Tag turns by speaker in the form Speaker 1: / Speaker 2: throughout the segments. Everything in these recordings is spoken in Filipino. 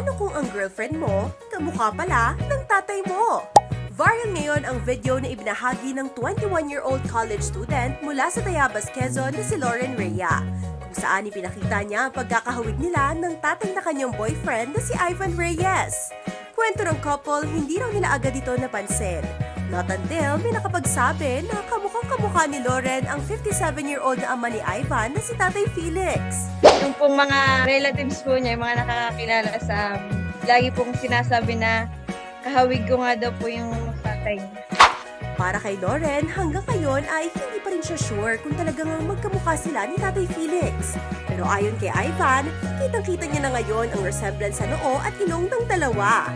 Speaker 1: Paano kung ang girlfriend mo, kamukha pala ng tatay mo? Viral ngayon ang video na ibinahagi ng 21-year-old college student mula sa Tayabas, Quezon na si Lauren Rhea, kung saan ipinakita niya ang pagkakahawig nila ng tatay na kanyang boyfriend na si Ivan Reyes. Kwento ng couple, hindi raw nila agad ito napansin. Not until may nakapagsabi na kamukhang-kamukha ni Lauren ang 57-year-old na ama ni Ivan na si Tatay Felix.
Speaker 2: Yung pong mga relatives po niya, yung mga nakakakilala sa amin, lagi pong sinasabi na kahawig ko nga daw po yung tatay niya.
Speaker 1: Para kay Lauren, hanggang ngayon ay hindi pa rin siya sure kung talagang magkamukha sila ni Tatay Felix. Pero ayon kay Ivan, kitang-kita niya na ngayon ang resemblance sa noo at ilong ng dalawa.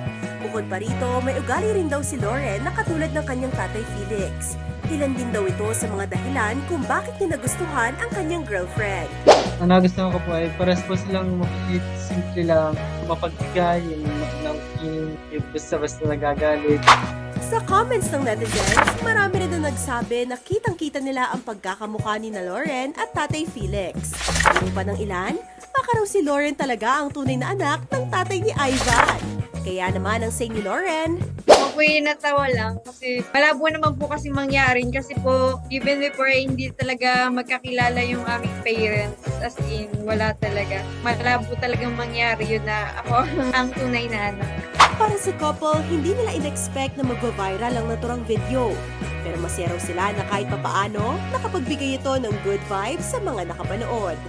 Speaker 1: Bukod pa rito, may ugali rin daw si Lauren na katulad ng kanyang Tatay Felix. Ilan din daw ito sa mga dahilan kung bakit niya nagustuhan ang kanyang girlfriend.
Speaker 3: Ang nagustuhan ko po ay pares po silang makulit, simple lang, mapagbigay, yung basta-basta nagagalit.
Speaker 1: Sa comments ng netizens, marami rin na nagsabi na kitang-kita nila ang pagkakamukha ni na Lauren at Tatay Felix. Yung pa ng ilan, baka raw si Lauren talaga ang tunay na anak ng tatay ni Ivan. Kaya naman ang say ni Lauren,
Speaker 2: Ako po yung natawa lang kasi malabo naman po kasi mangyarin kasi po even before hindi talaga magkakilala yung aming parents, as in wala talaga. Malabo talagang mangyari yun na ako ang tunay na anak.
Speaker 1: para sa couple, hindi nila in-expect na mag-viral ang naturang video. Pero masaya raw sila na kahit papaano, nakapagbigay ito ng good vibes sa mga nakapanood.